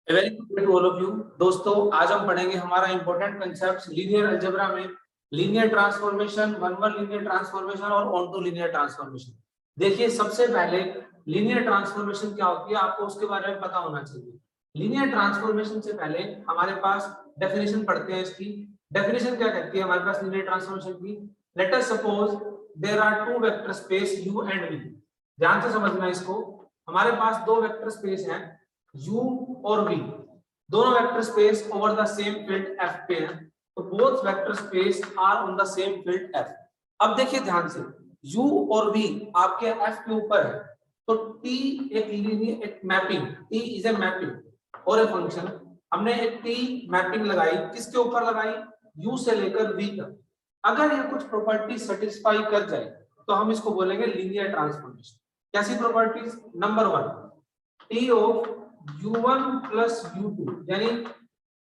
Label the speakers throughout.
Speaker 1: Very good to all of you. दोस्तों, आज हम पढ़ेंगे हमारा इंपॉर्टेंट कंसेप्ट लीनियर अलजेब्रा में linear transformation, one one linear transformation और ऑन टू लीनियर ट्रांसफॉर्मेशन। देखिए, सबसे पहले लीनियर ट्रांसफॉर्मेशन क्या होती है आपको उसके बारे में पता होना चाहिए। लीनियर ट्रांसफॉर्मेशन से पहले हमारे पास डेफिनेशन पढ़ते हैं। इसकी डेफिनेशन क्या कहती है हमारे पास लीनियर ट्रांसफॉर्मेशन की? Let us suppose there are two vector space u and v। ध्यान से समझना इसको। हमारे पास दो वेक्टर स्पेस हैं u और v, दोनों vector space over the same field f पे हैं, तो both vector space are on the same field f। अब देखिए ध्यान से, u और v आपके f के ऊपर है, तो t एक लीनियर एक mapping, t is a mapping और ए फंक्शन। हमने एक t मैपिंग लगाई, किसके ऊपर लगाई? u से लेकर v तक। अगर ये कुछ प्रॉपर्टी सेटिस्फाई कर जाए तो हम इसको बोलेंगे लीनियर ट्रांसफॉर्मेशन। कैसी properties? Number one, t of u1 plus u2 यानी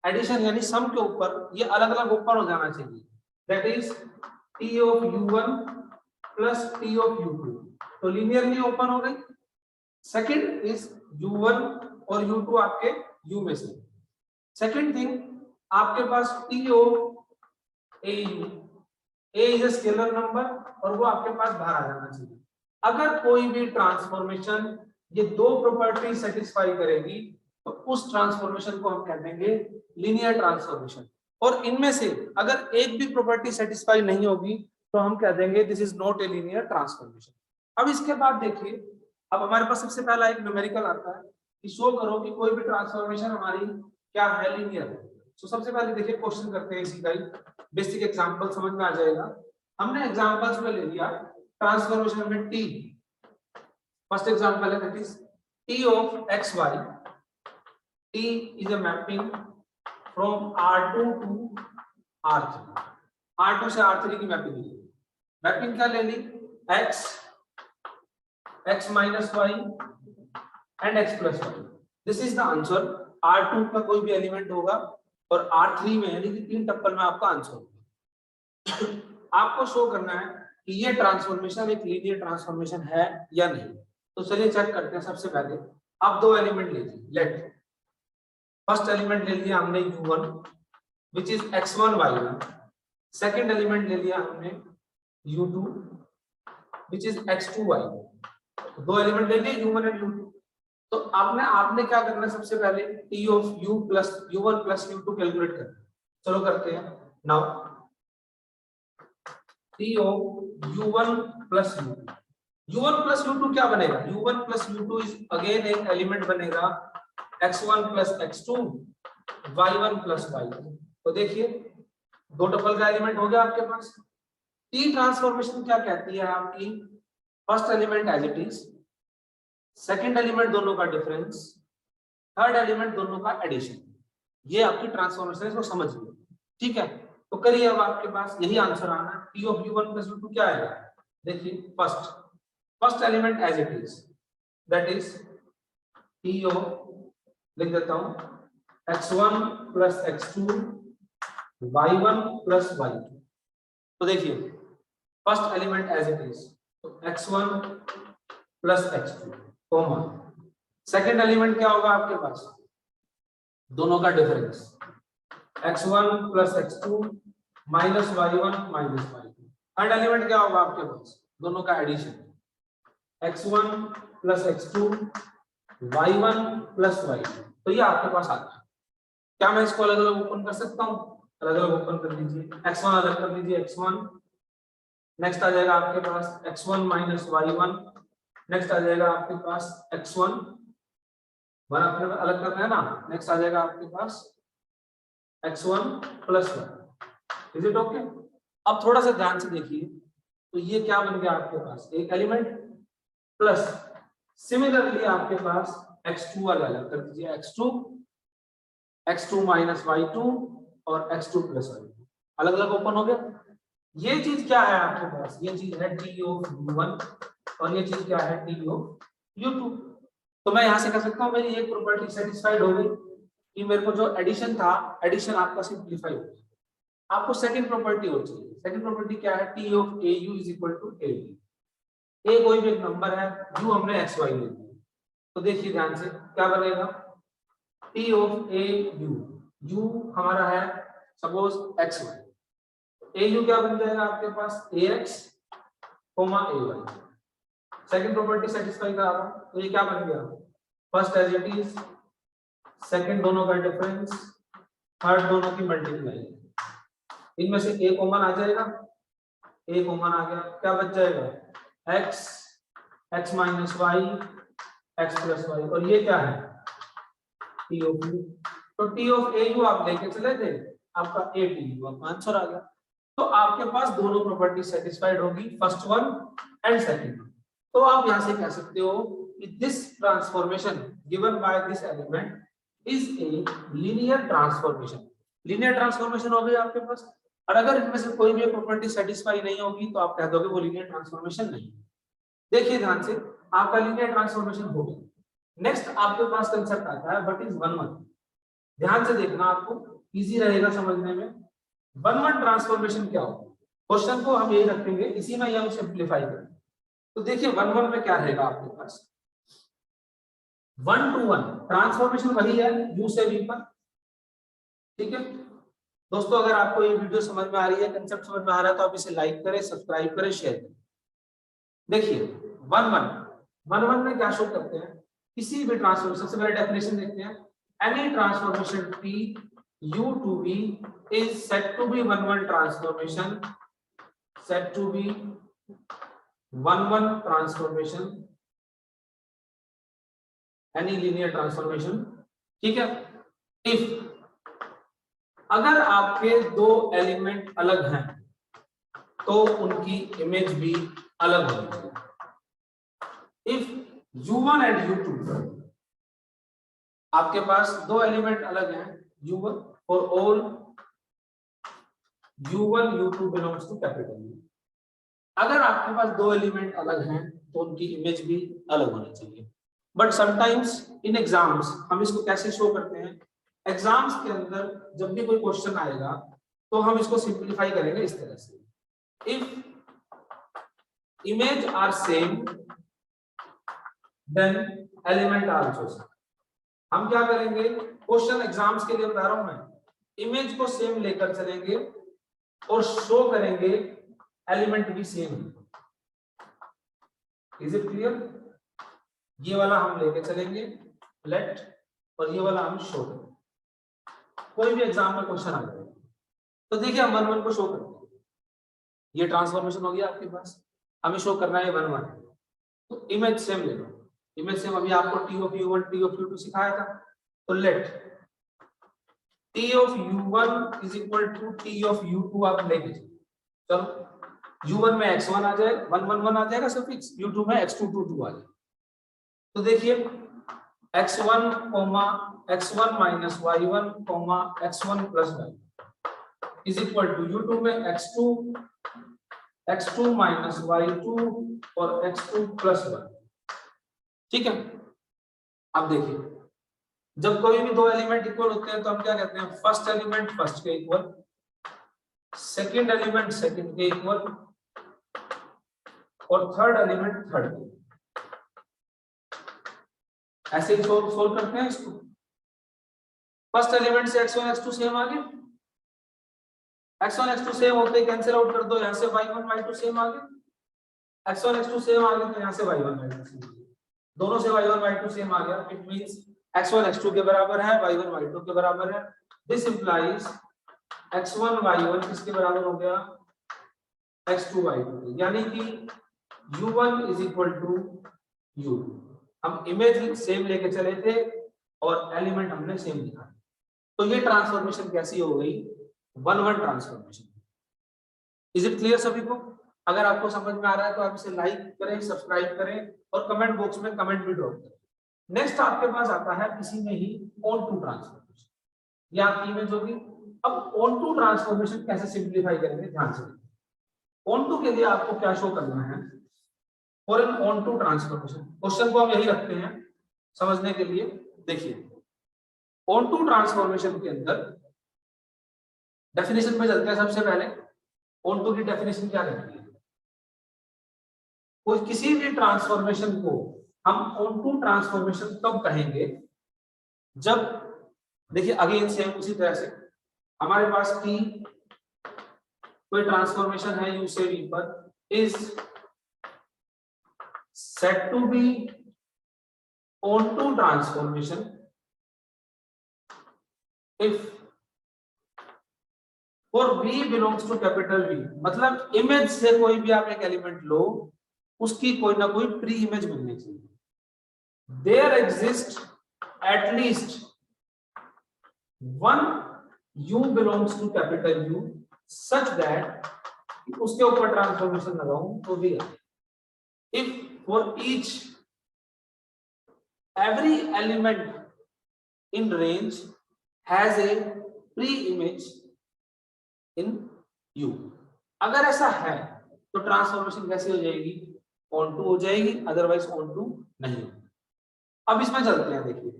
Speaker 1: एडिशन यानी सम के ऊपर ये अलग अलग ओपन हो जाना चाहिए। That is t of u1 plus t of u2, तो लीनियरली ओपन हो गई। सेकंड इज u1 और u2 आपके u में से। सेकंड थिंग, आपके पास t of au, a is a scalar number और वो आपके पास बाहर आ जाना चाहिए। अगर कोई भी ट्रांसफॉर्मेशन ये दो प्रॉपर्टी सेटिस्फाई करेगी तो उस ट्रांसफॉर्मेशन को हम कह देंगे लीनियर ट्रांसफॉर्मेशन। और इनमें से अगर एक भी प्रॉपर्टी सेटिस्फाई नहीं होगी तो हम कह देंगे this is not a linear transformation. अब इसके बाद देखिए, अब हमारे पास सबसे पहला एक न्यूमेरिकल आता है कि शो करो कि कोई भी ट्रांसफॉर्मेशन हमारी क्या है, लीनियर है। तो सबसे पहले देखिए क्वेश्चन करते हैं इसी का ही, बेसिक एग्जांपल समझ में आ जाएगा। हमने एग्जांपल्स में ले लिया ट्रांसफॉर्मेशन में t। फर्स्ट एग्जांपल है that is t of xy। t is a mapping from r2 to r3। r2 से r3 की मैपिंग ली। मैपिंग क्या ले ली? x, x minus y and x plus y। This is the answer. r2 का कोई भी element होगा और r3 में यानी कि तीन टप्पल में आपका आंसर होगा। आपको शो करना है कि ये ट्रांसफॉर्मेशन एक लीनियर ट्रांसफॉर्मेशन है या नहीं। तो चलिए चेक करते हैं। सबसे पहले आप दो एलिमेंट लीजिए। लेट फर्स्ट एलिमेंट ले लिया हमने u1 which is x1 y1। Second element ले लिया हमने u2 which is x2 y1। दो एलिमेंट ले लिए u1 और u2। तो आपने क्या करना है? सबसे पहले t of u plus u1 plus u2 calculate करना। चलो करते हैं। Now t of u1 plus u2, u1 plus u2 क्या बनेगा? u1 plus u2 is again एक एलिमेंट बनेगा x1 plus x2 y1 plus y2। तो देखिए दो टपल का एलिमेंट हो गया आपके पास। टी ट्रांसफॉर्मेशन क्या कहती है आपकी? First element as it is, second element दोनों का डिफरेंस, थर्ड एलिमेंट दोनों का एडिशन। ये आपकी ट्रांसफॉर्मेशन, इसको समझ लो। ठीक है, तो करिए। अब आपके पास यही आंसर आना है। T of u1 plus u2 क्या आएगा? देखिए first element as it is, that is T of, लिख देता हूं, x1 plus x2 y1 plus y2। तो देखिए first element as it is, तो x1 plus x2 comma, second element क्या होगा आपके पास? दोनों का difference x1 plus x2 minus y1 minus y2। Third element क्या होगा आपके पास? दोनों का addition x1 plus x2 y1 plus y2। तो ये आपके पास आता है। क्या मैं इसको अलग अलग ओपन कर सकता हूँ? अलग अलग ओपन कर लीजिए। x1 अलग कर लीजिए, x1। नेक्स्ट आ जाएगा आपके पास x1 minus y1। नेक्स्ट आ जाएगा आपके पास x1 वन अपने अलग करना है ना। नेक्स्ट आ जाएगा आपके पास x1 plus 1। Is it okay? अब थोड़ा सा ध्यान से देखिए, तो ये क्या बन गया आपके पास? एक एलिमेंट प्लस सिमिलरली आपके पास x2 अलग कर दीजिए, x2 minus y2 और x2 plus y2 अलग अलग ओपन हो गया। ये चीज क्या है आपके पास? ये चीज है t of u1 और ये चीज क्या है? t of u2। तो मैं यहां से कह सकता हूं मेरी एक प्रॉपर्टी सेटिस्फाइड हो गई कि मेरे को जो एडिशन था, एडिशन आपका सिंपलीफाई हो गया। आपको सेकंड प्रॉपर्टी हो चाहिए। सेकंड प्रॉपर्टी क्या है? t of au is equal to ab। a कोई भी एक नंबर है, u हमने xy ले लिया। तो देखिए ध्यान से क्या बनेगा? T of a u, u हमारा है suppose x y, a u क्या बन जाएगा आपके पास a x comma a y. Second property satisfy करा रहा हूं तो ये क्या बन गया, first as it is, second दोनों का डिफरेंस, थर्ड दोनों की मल्टीप्लाई, इनमें से ए कॉमन आ जाएगा, ए कॉमन आ गया, क्या बच जाएगा x, x minus y, x plus y, और ये क्या है टी ऑफ यू। तो टी ऑफ ए यू आप लेके चले थे, आपका ए टी यू आपका आंसर आ गया। तो आपके पास दोनों प्रॉपर्टी सेटिस्फाइड होगी, फर्स्ट वन एंड सेकंड। तो आप यहां से कह सकते हो कि this transformation given by this element is a linear transformation. Linear transformation हो गई आपके पास, और अगर इनमें से कोई भी प्रॉपर्टी सेटिस्फाई नहीं होगी तो आप कह दोगे वो लीनियर ट्रांसफॉर्मेशन नहीं है। देखिए ध्यान से, आपका लीनियर ट्रांसफॉर्मेशन हो गया। नेक्स्ट आपके पास कंसेप्ट आता है व्हाट इज वन वन। ध्यान से देखना, आपको इजी रहेगा समझने में। वन वन ट्रांसफॉर्मेशन क्या होगा, क्वेश्चन को हम यही रखेंगे, इसी में हम सिंप्लीफाई करेंगे। तो देखिए वन वन में क्या रहेगा आपके पास, वन टू वन ट्रांसफॉर्मेशन वही है यू से वी पर, ठीक है दोस्तों। अगर आपको ये वीडियो समझ में आ रही है, कंसेप्ट समझ में आ रहा है, तो आप इसे लाइक करें, सब्सक्राइब करें, शेयर करें। देखिए वन वन, वन वन में क्या शो करते हैं, किसी भी ट्रांसफॉर्मेशन, सबसे पहले डेफिनेशन देखते हैं, any transformation T u to v is said to be one one transformation, said to be one one transformation, any linear transformation, ठीक है। if अगर आपके दो एलिमेंट अलग हैं तो उनकी इमेज भी अलग होनी चाहिए। if u1 and u2 आपके पास दो एलिमेंट अलग हैं, u1 for all u1 u2 belongs to capital U। अगर आपके पास दो एलिमेंट अलग हैं तो उनकी इमेज भी अलग होनी चाहिए। बट समटाइम्स इन एग्जाम्स हम इसको कैसे शो करते हैं, एग्जाम्स के अंदर जब भी कोई क्वेश्चन आएगा तो हम इसको सिंपलीफाई करेंगे इस तरह से, if image are same then element are also same. हम क्या करेंगे, क्वेश्चन एग्जाम्स के लिए बता रहा हूं मैं, इमेज को सेम लेकर चलेंगे और शो करेंगे एलिमेंट भी सेम। Is it clear? ये वाला हम लेके चलेंगे लेट, और ये वाला हम शो करेंगे। कोई भी एग्जाम में क्वेश्चन आ जाएगा तो देखिए हम वन वन को शो करते हैं, ये ट्रांसफॉर्मेशन हो गया आपके पास, हमें शो करना है वन वन, तो इमेज सेम ले लो। इमेज सेम अभी आपको T of u one T of u two सिखाया था, तो let T of u1 is equal to T of u2 आप लेके चलो, u1 में x1 आ जाएगा, 1 1 1 आ जाएगा सफिक्स, u2 में x2 2 2 आ जाएगा। तो देखिए x1 x1 minus y1 x1 plus y is equal to u2 में x2 माइनस y2 और x2 प्लस y, ठीक है। अब देखिए जब कोई भी दो एलिमेंट इक्वल होते हैं तो हम क्या कहते हैं, फर्स्ट एलिमेंट फर्स्ट के इक्वल, सेकंड एलिमेंट सेकंड के इक्वल, और थर्ड एलिमेंट थर्ड के। ऐसे ही सोल्व करते हैं इसको। फर्स्ट एलिमेंट से x1 x2 सेम आ गया, x1 x2 सेम होते ही कैंसिल आउट कर दो, यहां से y1 y2 सेम आ गया, x1 x2 सेम आ गया तो यहां से y1 y2 सेम आ गया, दोनों से y1 y2 सेम आ गया। इट मींस x1 x2 के बराबर है, y1 y2 के बराबर है। दिस इंप्लाइज x1 y1 किसके बराबर हो गया, x2 y2, यानी कि u1 is equal to u। हम इमेज सेम लेके चले थे और एलिमेंट हमने सेम लिखा, तो ये ट्रांसफॉर्मेशन कैसी हो गई, one one transformation. Is it clear सभी को? अगर आपको समझ में आ रहा है तो आप इसे लाइक करें, सब्सक्राइब करें और कमेंट बॉक्स में कमेंट भी ड्रॉप करें। नेक्स्ट आपके पास आता है इसी में ही ऑन टू ट्रांसफॉर्मेशन, ये आपकी इमेज होगी। अब ऑन टू ट्रांसफॉर्मेशन कैसे सिंप्लीफाई करेंगे, ध्यान से ऑन टू के लिए आपको क्या शो करना है, for an onto transformation. Question को हम यही रखते हैं समझने के लिए। देखिए ऑन टू ट्रांसफॉर्मेशन के अंदर डेफिनेशन में चलते हैं। सबसे पहले ऑन टू की डेफिनेशन क्या रहती है, कोई किसी भी ट्रांसफॉर्मेशन को हम ऑन टू ट्रांसफॉर्मेशन तब कहेंगे जब देखिए अगेन सेम उसी तरह से हमारे पास टी कोई ट्रांसफॉर्मेशन है यू से वी पर is said to be onto transformation if for v belongs to capital V, मतलब इमेज से कोई भी आप एक एलिमेंट लो उसकी कोई ना कोई प्री इमेज बननी चाहिए. There exist at least one u belongs to capital U such that उसके ऊपर ट्रांसफॉर्मेशन लगाऊं तो भी आए. If for each every element in range has a pre-image in U. अगर ऐसा है तो ट्रांसफॉर्मेशन कैसे हो जाएगी? ऑन टू हो जाएगी, अदरवाइज ऑन टू नहीं होगी. अब इसमें चलते हैं. देखिए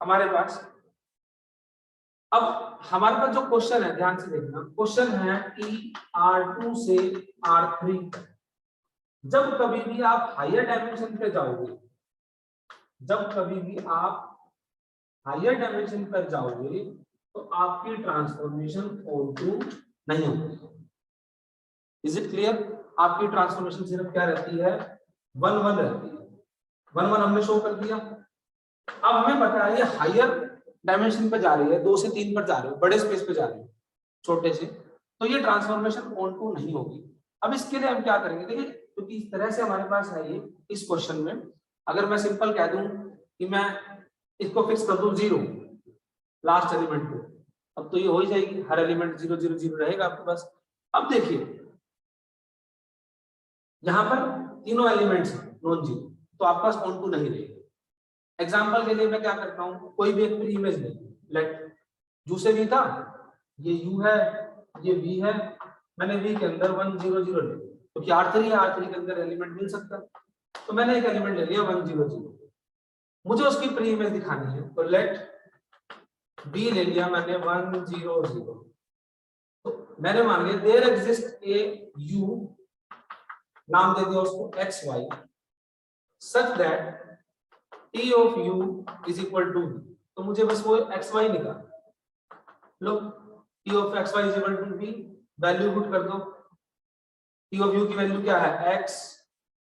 Speaker 1: हमारे पास जो क्वेश्चन है ध्यान से देखना. क्वेश्चन है कि R2 से R3 जब कभी भी आप हायर डायमेंशन पे जाओगे, पर जाओगे तो आपकी ट्रांसफॉर्मेशन ऑन टू नहीं होगी. Is it clear? आपकी ट्रांसफॉर्मेशन सिर्फ क्या रहती है? 1 1 रहती है. 1 1 हमने शो कर दिया. अब हमें पता है ये हायर डायमेंशन पे जा रही है, 2 से 3 पर जा रही है, बड़े स्पेस पे जा रही है छोटे से, तो ये ट्रांसफॉर्मेशन ऑन टू नहीं होगी. अब इसके लिए हम क्या करेंगे? देखिए क्योंकि इस तरह से हमारे पास है ये इस क्वेश्चन में, अगर मैं सिंपल कह दूं कि मैं इसको फिक्स कर दूं 0 लास्ट एलिमेंट को, अब तो ये हो ही जाएगी. हर एलिमेंट 0 0 0 रहेगा आपके पास. अब देखिए यहां पर तीनों एलिमेंट्स नॉन जीरो, तो आपके पास ऑन टू नहीं रहेगा. एग्जांपल के लिए मैं क्या करता हूं, कोई भी एक प्री इमेज ले. लेट यू से वी था, ये यू है, ये वी है. मैंने वी के अंदर 1 0 0 ले, क्योंकि R3 है, R3 के अंदर एलिमेंट मिल सकता है, तो मैंने एक एलिमेंट ले लिया 1 0 0. मुझे उसकी प्री इमेज दिखानी है, तो लेट बी ले लिया मैंने 1 0 0. तो मैंने मान लिया देयर एग्जिस्ट ए यू, नाम दे दिया उसको x y, such that t of u is equal to, तो मुझे बस वो एक्स वाई निकालना. लो t of x y is equal to b, value put कर दो. टी ऑफ यू की वैल्यू क्या है? X,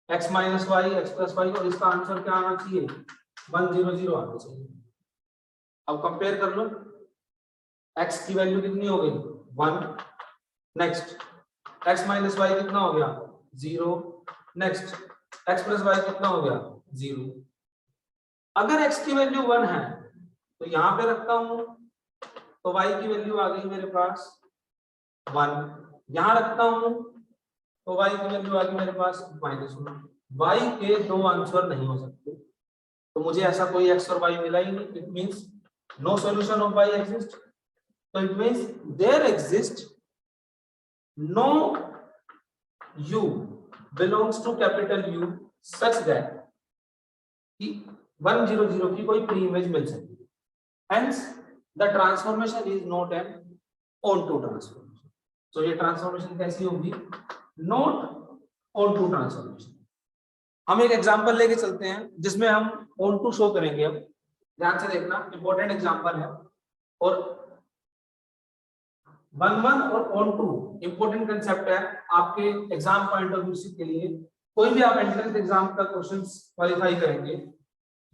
Speaker 1: x minus y, x plus y, और इसका आंसर क्या आना चाहिए? 1 0 0 आना चाहिए. अब कंपेयर कर लो, x की वैल्यू कितनी हो गई? 1. नेक्स्ट x माइनस वाई कितना हो गया? 0. नेक्स्ट x प्लस वाई कितना हो गया? 0. अगर x की वैल्यू 1 है तो यहां पे रखता हूं, तो y की वैल्यू आ गई मेरे पास 1. यहां रखता हूं तो y की वैल्यू आ गई मेरे पास -1. y के दो आंसर नहीं हो सकते, तो मुझे ऐसा कोई x और y मिला ही नहीं. It means no solution of y exists. So it means there exists no u belongs to capital U such that 1 0 0 की कोई प्री इमेज मिल सकती है. Hence the transformation is not an onto transformation. So ये transformation कैसी होगी? Not onto transformation. हम एक example लेके चलते हैं जिसमें हम onto शो करेंगे. अब ध्यान से देखना, इंपॉर्टेंट एग्जांपल है. और 1 1 और ऑन टू इंपॉर्टेंट कंसेप्ट है आपके एग्जाम पॉइंट ऑफ व्यू के लिए. कोई भी आप एंट्रेंस एग्जाम का क्वेश्चंस क्वालिफाई करेंगे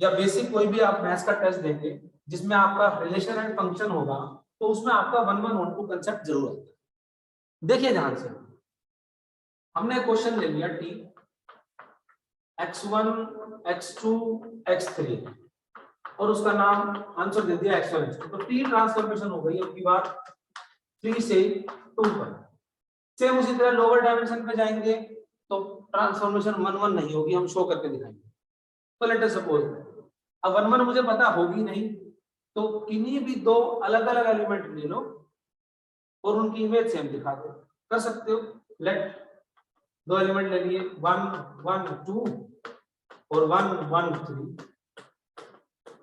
Speaker 1: या बेसिक कोई भी आप मैथ्स का टेस्ट देंगे जिसमें आपका रिलेशन एंड फंक्शन होगा, तो उसमें आपका 1 1 ऑन टू कंसेप्ट जरूर आता है. देखिए ध्यान से, हमने क्वेश्चन ले लिया टी x1 x2 x3 और उसका नाम आंसर दे दिया x1 x2. तो टी ट्रांसफॉर्मेशन हो गई. अब की बार 3 से 2 पर. सेम उसी तरह लोअर डायमेंशन पे जाएंगे तो ट्रांसफॉर्मेशन 1 1 नहीं होगी, हम शो करके दिखाएंगे. तो लेट अस सपोज अब 1 1 मुझे पता होगी नहीं, तो किन्हीं भी दो अलग अलग एलिमेंट ले लो और उनकी इमेज सेम दिखा दो. कर सकते हो. लेट दो एलिमेंट ले लिए 1 1 2 और 1 1 3.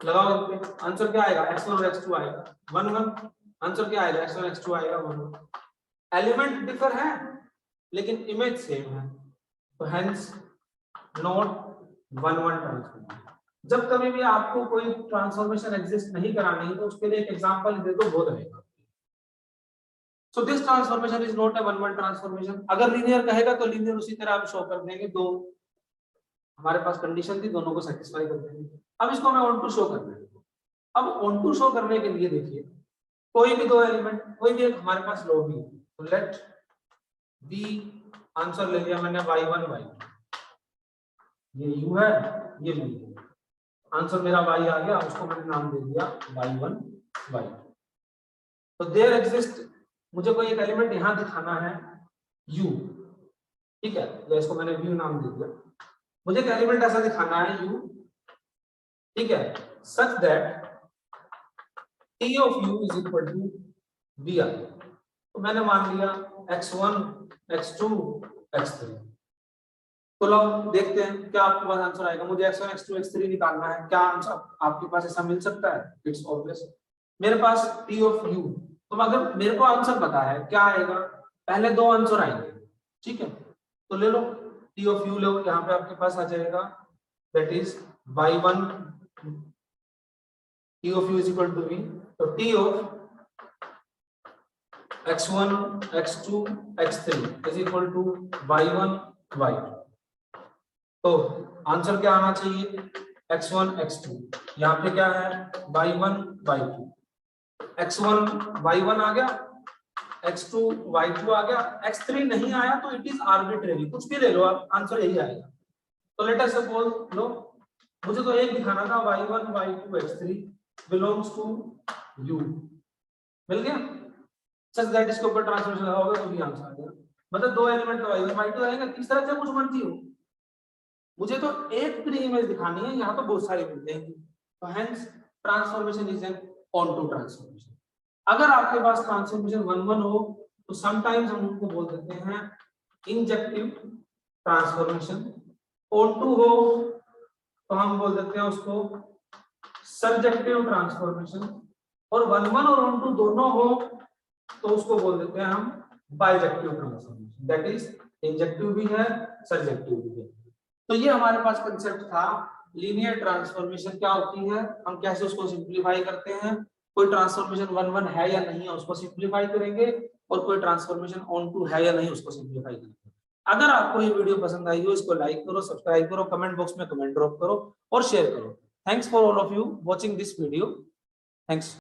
Speaker 1: लगाओ इनपे, आंसर क्या आएगा? x1 और x2 आएगा 1 1. आंसर क्या आएगा? x1 x2 आएगा 1 1. एलिमेंट डिफर है लेकिन इमेज सेम है, तो हेंस नॉट 1 1 ट्रांसफॉर्मेशन. जब कभी भी आपको कोई ट्रांसफॉर्मेशन एग्जिस्ट नहीं करानी है तो उसके लिए एक एग्जांपल दे दो, वो रहेगा। So this transformation is not a one one transformation. अगर लीनियर कहेगा तो लीनियर उसी तरह आप शो कर देंगे, दो हमारे पास कंडीशन थी, दोनों को सेटिस्फाई कर देंगे। अब इसको हमें ऑन टू शो करना है। अब ऑन टू शो करने के लिए देखिए कोई भी दो एलिमेंट, कोई भी एक हमारे पास लो भी, तो लेट बी, आंसर ले लिया मैंने y1 y2, ये u है ये v है, आंसर मेरा y आ गया, उसको मैंने नाम दे दिया y1 y2। तो देयर एग्जिस्ट, मुझे कोई एक एलिमेंट यहां दिखाना है u, ठीक है, या इसको मैंने v नाम दे दिया। मुझे एक एलिमेंट ऐसा दिखाना है u, ठीक है, such that t of u is equal to vi। तो मैंने मान लिया x1 x2 x3। तो लोग देखते हैं क्या आपके पास आंसर आएगा। मुझे x1 x2 x3 निकालना है, क्या आंसर आपके पास ऐसा मिल सकता है? इट्स ऑब्वियस, मेरे पास t of u, तो अगर मेरे को आंसर पता है क्या आएगा, पहले दो आंसर आएंगे, ठीक है, तो ले लो t of u, लो यहाँ पे आपके पास आ जाएगा, that is y1, t of u is equal to v, तो t of x1 x2 x3 is equal to y1 y2। तो आंसर क्या आना चाहिए, x1 x2, यहाँ पे क्या है y1 y2, x1 y1 आ गया, x2 y2 आ गया, x3 नहीं आया तो इट इज आर्बिट्रेरी, कुछ भी ले लो आप, आंसर यही आएगा। तो लेट अस सपोज लो मुझे तो एक दिखाना था y1 y2 x3 belongs to u, मिल गया, सच दैट इसके ऊपर ट्रांसफॉर्मेशन लगाओगे तो भी आंसर आ जाएगा। मतलब दो एलिमेंट तो y1 y2 आएगा, तीसरा चाहे कुछ मर्जी हो, मुझे तो एक भी इमेज दिखानी है, यहाँ तो बहुत सारी मिल जाएंगी। तो hence transformation is an onto transformation. अगर आपके पास ट्रांसफॉर्मेशन 1-1 हो तो समटाइम्स हम उनको बोल देते हैं इंजेक्टिव ट्रांसफॉर्मेशन, ऑनटू हो तो हम बोल देते हैं उसको सर्जेक्टिव ट्रांसफॉर्मेशन, और 1-1 और ऑनटू दोनों हो तो उसको बोल देते हैं हम bijective transformation, that is injective भी है सर्जेक्टिव भी है। तो ये हमारे पास कंसेप्ट था लीनियर ट्रांसफॉर्मेशन क्या होती है, हम कैसे उसको सिंपलीफाई करते हैं, कोई ट्रांसफॉर्मेशन 1-1 है या नहीं है उसको सिंपलीफाई करेंगे, और कोई ट्रांसफॉर्मेशन ऑन टू है या नहीं उसको सिंपलीफाई करेंगे। अगर आपको ये वीडियो पसंद आई हो इसको लाइक करो, सब्सक्राइब करो, कमेंट बॉक्स में कमेंट ड्रॉप करो और शेयर करो। Thanks for all of you watching this video. Thanks.